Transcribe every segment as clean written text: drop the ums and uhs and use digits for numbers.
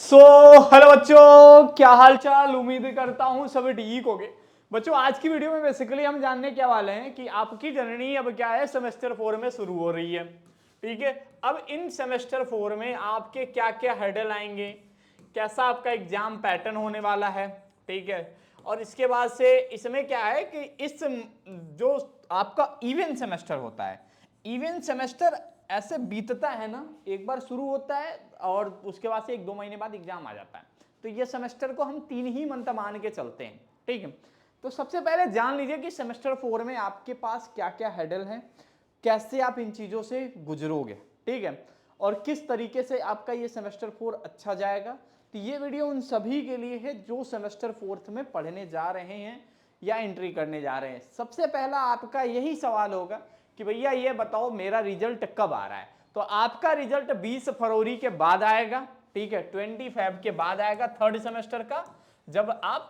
So hello बच्चों, क्या हाल चाल। उम्मीद करता हूँ सभी ठीक होंगे। बच्चों आज की वीडियो में बेसिकली हम जानने क्या वाले हैं कि आपकी जर्नी अब क्या है, सेमेस्टर 4 में शुरू हो रही है। ठीक है, अब इन सेमेस्टर 4 में आपके क्या क्या हर्डल आएंगे, कैसा आपका एग्जाम पैटर्न होने वाला है। ठीक है, और इसके बाद से इसमें क्या है कि इस जो आपका इवेंट सेमेस्टर होता है, इवेंट सेमेस्टर ऐसे बीतता है ना, एक बार शुरू होता है और उसके बाद से 1-2 महीने बाद एग्जाम आ जाता है। तो ये सेमेस्टर को हम 3 ही मंथ मान के चलते हैं। ठीक है, तो सबसे पहले जान लीजिए कि सेमेस्टर 4 में आपके पास क्या क्या हेडल है, कैसे आप इन चीजों से गुजरोगे। ठीक है, और किस तरीके से आपका ये सेमेस्टर 4 अच्छा जाएगा। तो ये वीडियो उन सभी के लिए है जो सेमेस्टर 4 में पढ़ने जा रहे हैं या एंट्री करने जा रहे हैं। सबसे पहला आपका यही सवाल होगा कि भैया ये बताओ मेरा रिजल्ट कब आ रहा है। तो आपका रिजल्ट 20 फरवरी के बाद आएगा। ठीक है, 25 के बाद आएगा थर्ड सेमेस्टर का। जब आप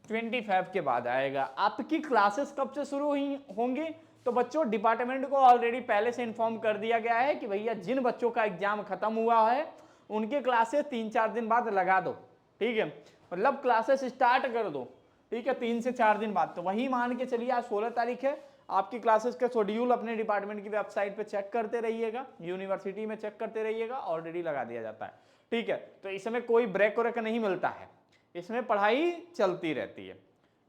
25 के बाद आएगा, आपकी क्लासेस कब से शुरू होंगी। तो बच्चों डिपार्टमेंट को ऑलरेडी पहले से इन्फॉर्म कर दिया गया है कि भैया जिन बच्चों का एग्जाम खत्म हुआ है उनके क्लासेस 3-4 दिन बाद लगा दो। ठीक है, मतलब क्लासेस स्टार्ट कर दो। ठीक है, 3 से 4 दिन बाद। तो वही मान के चलिए आज 16 तारीख है। आपकी क्लासेस का शेड्यूल अपने डिपार्टमेंट की वेबसाइट पे चेक करते रहिएगा, यूनिवर्सिटी में चेक करते रहिएगा, ऑलरेडी लगा दिया जाता है। ठीक है, तो इसमें कोई ब्रेक व्रेक नहीं मिलता है, इसमें पढ़ाई चलती रहती है।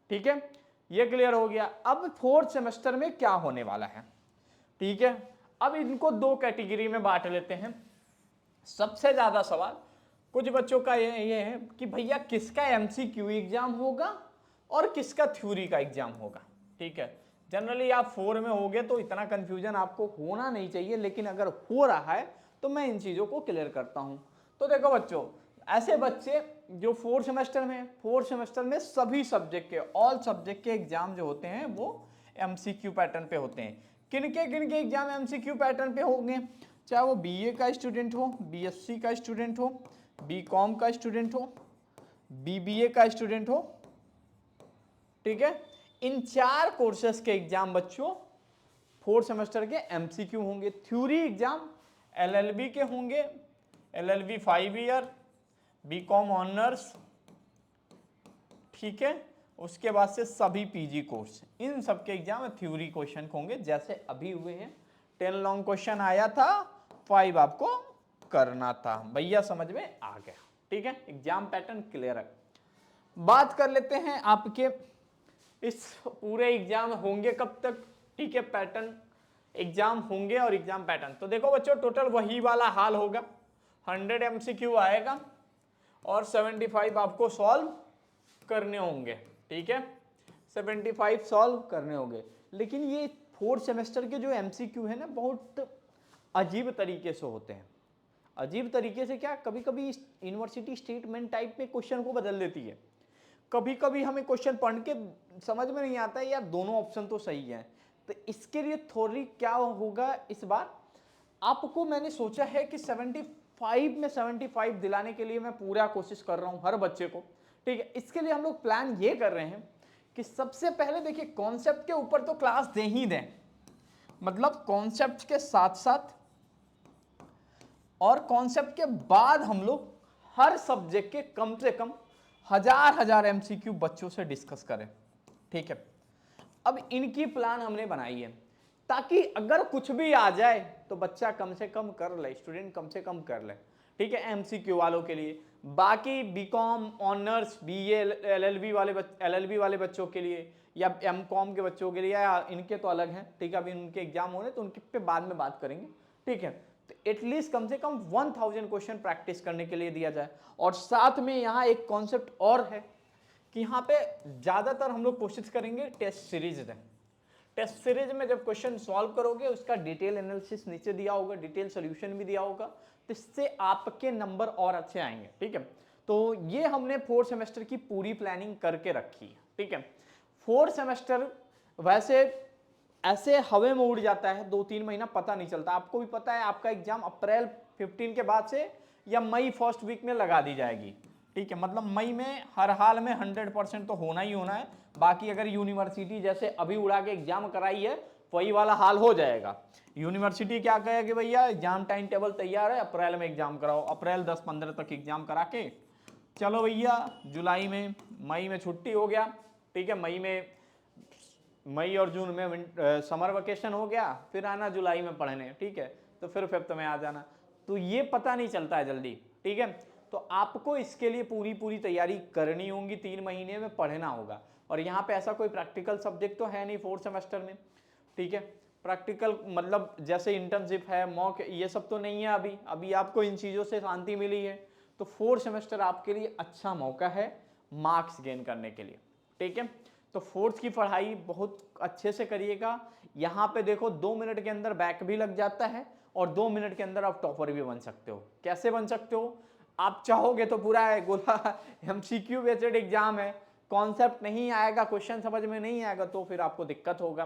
ठीक है, ये क्लियर हो गया। अब फोर्थ सेमेस्टर में क्या होने वाला है। ठीक है, अब इनको 2 कैटेगरी में बांट लेते हैं। सबसे ज्यादा सवाल कुछ बच्चों का ये है कि भैया किसका एमसीक्यू एग्जाम होगा और किसका थ्योरी का एग्जाम होगा। ठीक है, जनरली आप 4 में होगे तो इतना कंफ्यूजन आपको होना नहीं चाहिए, लेकिन अगर हो रहा है तो मैं इन चीज़ों को क्लियर करता हूं। तो देखो बच्चों, ऐसे बच्चे जो 4th सेमेस्टर में सभी सब्जेक्ट के, ऑल सब्जेक्ट के एग्जाम जो होते हैं वो एमसीक्यू पैटर्न पे होते हैं। किनके एग्जाम एमसीक्यू पैटर्न पे होंगे, चाहे वो बीए का स्टूडेंट हो, बीएससी का स्टूडेंट हो, बीकॉम का स्टूडेंट हो, बीबीए का स्टूडेंट हो। ठीक है, इन 4 कोर्सेस के एग्जाम बच्चों 4th सेमेस्टर के एमसीक्यू होंगे। थ्योरी एग्जाम एलएलबी के होंगे, एलएलबी 5 ईयर, बीकॉम ऑनर्स। ठीक है, उसके बाद से सभी पीजी कोर्स, इन सब के एग्जाम थ्योरी क्वेश्चन होंगे जैसे अभी हुए हैं। 10 लॉन्ग क्वेश्चन आया था, 5 आपको करना था। भैया समझ में आ गया। ठीक है, एग्जाम पैटर्न क्लियर है। बात कर लेते हैं आपके इस पूरे एग्जाम होंगे कब तक। ठीक है, पैटर्न एग्जाम होंगे और एग्जाम पैटर्न। तो देखो बच्चों, टोटल वही वाला हाल होगा। 100 एमसीक्यू आएगा और 75 आपको सॉल्व करने होंगे। ठीक है, 75 सॉल्व करने होंगे। लेकिन ये 4th सेमेस्टर के जो एमसीक्यू है ना, बहुत अजीब तरीके से होते हैं। अजीब तरीके से क्या, कभी कभी यूनिवर्सिटी स्टेटमेंट टाइप में क्वेश्चन को बदल देती है। कभी कभी हमें क्वेश्चन पढ़ के समझ में नहीं आता है यार दोनों ऑप्शन तो सही है। तो इसके लिए थोड़ी क्या होगा इस बार, आपको मैंने सोचा है कि 75 में 75 दिलाने के लिए मैं पूरा कोशिश कर रहा हूं हर बच्चे को। ठीक है, इसके लिए हम लोग प्लान ये कर रहे हैं कि सबसे पहले देखिए कॉन्सेप्ट के ऊपर तो क्लास दे ही दें, मतलब कॉन्सेप्ट के साथ साथ और कॉन्सेप्ट के बाद हम लोग हर सब्जेक्ट के कम से कम 1000 एमसीक्यू बच्चों से डिस्कस करें। ठीक है, अब इनकी प्लान हमने बनाई है ताकि अगर कुछ भी आ जाए तो बच्चा कम से कम कर ले, स्टूडेंट कम से कम कर ले। ठीक है, एमसीक्यू वालों के लिए। बाकी बीकॉम ऑनर्स, बीए, एलएलबी वाले बच्चों के लिए या एमकॉम के बच्चों के लिए, या इनके तो अलग हैं। ठीक है, अभी उनके एग्जाम हो रहे तो उनके पे बाद में बात करेंगे। ठीक है, तो एटलीस्ट कम से कम 1000 क्वेश्चन प्रैक्टिस करने के लिए दिया जाए। और साथ में यहाँ एक कॉन्सेप्ट और है कि यहाँ पे ज्यादातर हम लोग कोशिश करेंगे टेस्ट सीरीज दें। टेस्ट सीरीज में जब क्वेश्चन सॉल्व करोगे उसका डिटेल एनालिसिस नीचे दिया होगा, डिटेल सोल्यूशन भी दिया होगा, तो इससे आपके नंबर और अच्छे आएंगे। ठीक है, तो ये हमने 4th सेमेस्टर की पूरी प्लानिंग करके रखी है। ठीक है, 4th सेमेस्टर वैसे ऐसे हवा में उड़ जाता है, 2-3 महीना पता नहीं चलता। आपको भी पता है आपका एग्जाम अप्रैल 15 के बाद से या मई फर्स्ट वीक में लगा दी जाएगी। ठीक है, मतलब मई में हर हाल में 100% तो होना ही होना है। बाकी अगर यूनिवर्सिटी जैसे अभी उड़ा के एग्जाम कराई है वही वाला हाल हो जाएगा। यूनिवर्सिटी क्या कहे कि भैया एग्जाम टाइम टेबल तैयार है, अप्रैल में एग्जाम कराओ, अप्रैल 10-15 तक एग्जाम करा के चलो भैया जुलाई में, मई में छुट्टी हो गया, ठीक है, मई और जून में समर वेकेशन हो गया, फिर आना जुलाई में पढ़ने, ठीक है, तो फिर फिफ्थ में आ जाना। तो ये पता नहीं चलता है जल्दी, ठीक है। तो आपको इसके लिए पूरी तैयारी करनी होगी, 3 महीने में पढ़ना होगा। और यहाँ पे ऐसा कोई प्रैक्टिकल सब्जेक्ट तो है नहीं 4th सेमेस्टर में, ठीक है। प्रैक्टिकल मतलब जैसे इंटर्नशिप है, मॉक, ये सब तो नहीं है अभी आपको इन चीज़ों से शांति मिली है। तो 4th सेमेस्टर आपके लिए अच्छा मौका है मार्क्स गेन करने के लिए, ठीक है। तो 4th की पढ़ाई बहुत अच्छे से करिएगा। यहाँ पे देखो 2 मिनट के अंदर बैक भी लग जाता है और 2 मिनट के अंदर आप टॉपर भी बन सकते हो। कैसे बन सकते हो? आप चाहोगे तो पूरा है गोला MCQ बेस्ड एग्जाम है, कॉन्सेप्ट नहीं आएगा, क्वेश्चन समझ में नहीं आएगा तो फिर आपको दिक्कत होगा।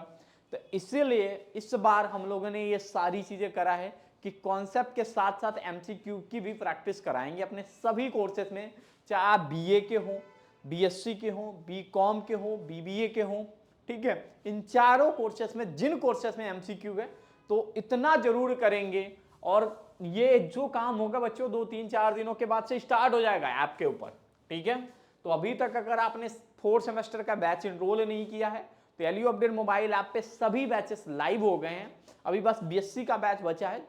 तो इसीलिए इस बार हम लोगों ने ये सारी चीजें करा है कि कॉन्सेप्ट के साथ साथ MCQ की भी प्रैक्टिस कराएंगे अपने सभी कोर्सेज में, चाहे आप BA के हो, BSc के हो, BCom के हो, BBA के हो, ठीक है। इन चारों कोर्सेज में, जिन कोर्सेज में MCQ है तो इतना जरूर करेंगे। और ये जो काम होगा बच्चों 2-3-4 दिनों के बाद से स्टार्ट हो जाएगा ऐप के ऊपर, ठीक है। तो अभी तक अगर आपने 4th सेमेस्टर का बैच इनरोल नहीं किया है तो एलयू अपडेट मोबाइल ऐप पे सभी बैचेस लाइव हो गए हैं, अभी बस BSc का बैच बचा है,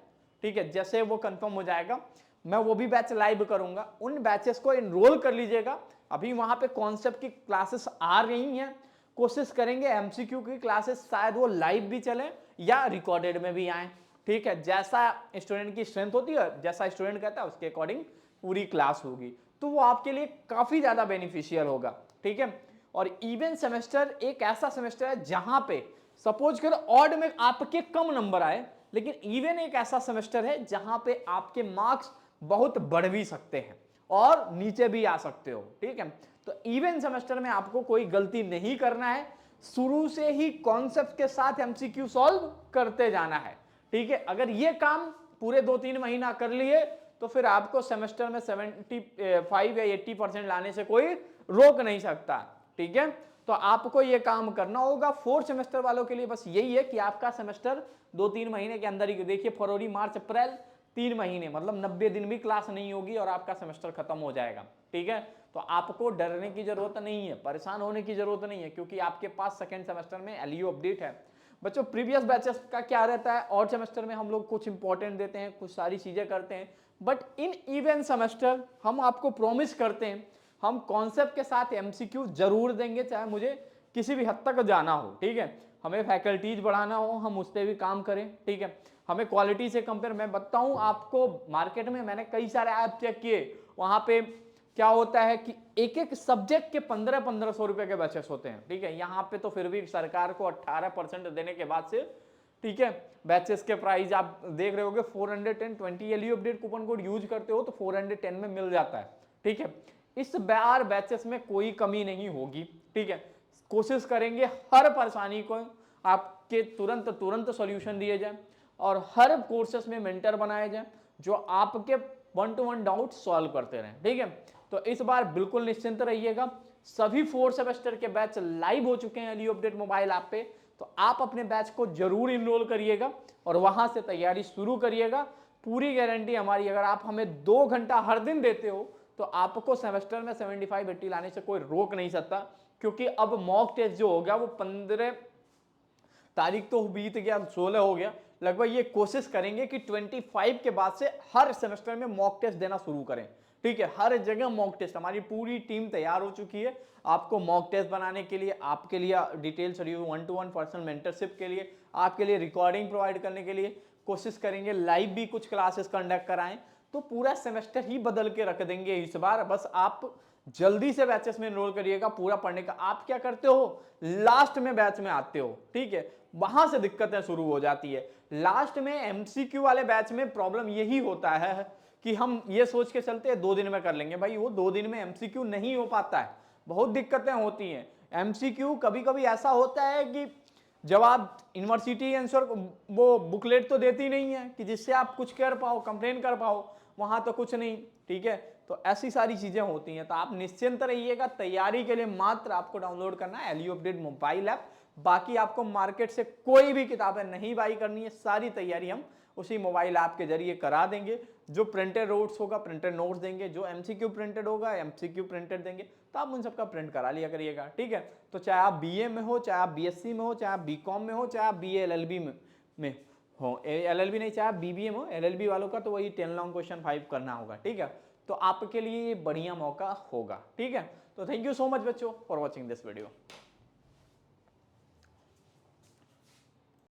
ठीक है। जैसे वो कंफर्म हो जाएगा मैं वो भी बैच लाइव करूंगा, उन बैचेस को इनरोल कर लीजिएगा। अभी वहां पे कॉन्सेप्ट की क्लासेस आ रही हैं, कोशिश करेंगे MCQ की क्लासेस शायद वो लाइव भी चले या रिकॉर्डेड में भी आए, ठीक है। जैसा स्टूडेंट की स्ट्रेंथ होती है, जैसा स्टूडेंट कहता है उसके अकॉर्डिंग पूरी क्लास होगी, तो वो आपके लिए काफी ज्यादा बेनिफिशियल होगा, ठीक है। और इवन सेमेस्टर एक ऐसा सेमेस्टर है जहां पे सपोज करो ऑड में आपके कम नंबर आए, लेकिन इवन एक ऐसा सेमेस्टर है जहां पे आपके मार्क्स बहुत बढ़ भी सकते हैं और नीचे भी आ सकते हो, ठीक है। तो इवन सेमेस्टर में आपको कोई गलती नहीं करना है, शुरू से ही कॉन्सेप्ट के साथ MCQ सॉल्व करते जाना है, ठीक है। अगर ये काम पूरे 2-3 महीना कर लिए तो फिर आपको सेमेस्टर में 75 या 80% लाने से कोई रोक नहीं सकता, ठीक है। तो आपको ये काम करना होगा। 4th सेमेस्टर वालों के लिए बस यही है कि आपका सेमेस्टर 2-3 महीने के अंदर ही, देखिए फरवरी मार्च अप्रैल 3 महीने मतलब 90 दिन भी क्लास नहीं होगी और आपका सेमेस्टर खत्म हो जाएगा, ठीक है। तो आपको डरने की जरूरत नहीं है, परेशान होने की जरूरत नहीं है, क्योंकि आपके पास 2nd सेमेस्टर में एलयू अपडेट है। बच्चों प्रीवियस बैचेस का क्या रहता है, और सेमेस्टर में हम लोग कुछ इंपॉर्टेंट देते हैं, कुछ सारी चीजें करते हैं, बट इन इवन सेमेस्टर हम आपको प्रॉमिस करते हैं हम कॉन्सेप्ट के साथ MCQ जरूर देंगे, चाहे मुझे किसी भी हद तक जाना हो, ठीक है। हमें फैकल्टीज बढ़ाना हो हम उस पर भी काम करें, ठीक है। हमें क्वालिटी से कंपेयर, मैं बताऊं आपको, मार्केट में मैंने कई सारे ऐप चेक किए, वहां पे क्या होता है कि एक एक सब्जेक्ट के 1500 रुपए के बैचेस होते हैं, ठीक है। यहाँ पे तो फिर भी सरकार को 18% देने के बाद से, ठीक है, बैचेस के प्राइस आप देख रहे होगे 410 एलयू अपडेट कूपन कोड यूज करते हो तो 410 में मिल जाता है, ठीक है। इस बार बैचेस में कोई कमी नहीं होगी, ठीक है। कोशिश करेंगे हर परेशानी को आपके तुरंत सॉल्यूशन दिए जाए और हर कोर्सेस में मेंटर बनाए जाए जो आपके 1-to-1 डाउट सॉल्व करते रहें, ठीक है। तो इस बार बिल्कुल निश्चिंत रहिएगा, सभी 4 सेमेस्टर के बैच लाइव हो चुके हैं एलयू अपडेट मोबाइल ऐप पे, तो आप अपने बैच को जरूर इनरोल करिएगा और वहां से तैयारी शुरू करिएगा। पूरी गारंटी हमारी, अगर आप हमें 2 घंटा हर दिन देते हो तो आपको सेमेस्टर में 75-80 लाने से कोई रोक नहीं सकता, क्योंकि अब मॉक टेस्ट जो हो गया वो 15 तारीख तो बीत गया, 16 हो गया लगभग। ये कोशिश करेंगे कि 25 के बाद से हर सेमेस्टर में मॉक टेस्ट देना शुरू करें, ठीक है। हर जगह मॉक टेस्ट, हमारी पूरी टीम तैयार हो चुकी है आपको मॉक टेस्ट बनाने के लिए, आपके लिए detail schedule 1-to-1 personal mentorship के लिए, आपके लिए रिकॉर्डिंग प्रोवाइड करने के लिए। कोशिश करेंगे लाइव भी कुछ क्लासेस कंडक्ट कराएं, तो पूरा सेमेस्टर ही बदल के रख देंगे इस बार। बस आप जल्दी से बैचेस में एनरोल करिएगा पूरा पढ़ने का। आप क्या करते हो, लास्ट में बैच में आते हो, ठीक है, वहां से दिक्कतें शुरू हो जाती है। लास्ट में MCQ वाले बैच में प्रॉब्लम यही होता है कि हम ये सोच के चलते हैं 2 दिन में कर लेंगे, भाई वो 2 दिन में MCQ नहीं हो पाता है, बहुत दिक्कतें होती हैं। MCQ कभी कभी ऐसा होता है कि जब आप यूनिवर्सिटी आंसर वो बुकलेट तो देती नहीं है कि जिससे आप कुछ कर पाओ, कंप्लेन कर पाओ, वहां तो कुछ नहीं, ठीक है। तो ऐसी सारी चीजें होती हैं, तो आप निश्चिंत रहिएगा। तैयारी के लिए मात्र आपको डाउनलोड करना है एलयू अपडेट मोबाइल ऐप, बाकी आपको मार्केट से कोई भी किताबें नहीं बाई करनी है, सारी तैयारी हम उसी मोबाइल ऐप के जरिए करा देंगे। जो प्रिंटेड नोट्स होगा प्रिंटेड नोट्स देंगे, जो एमसीक्यू प्रिंटेड होगा एमसीक्यू प्रिंटेड देंगे, तो आप उन सबका प्रिंट करा लिया करिएगा, ठीक है। तो चाहे आप बीए में हो, चाहे आप बीएससी में हो, चाहे आप बीकॉम में हो, चाहे आप बीए एलएलबी में हो, एलएलबी नहीं, चाहे आप बीबीए में हो, एलएलबी वालों का तो वही 10 लॉन्ग क्वेश्चन 5 करना होगा, ठीक है। तो आपके लिए ये बढ़िया मौका होगा, ठीक है। तो थैंक यू सो मच बच्चों फॉर वॉचिंग दिस वीडियो।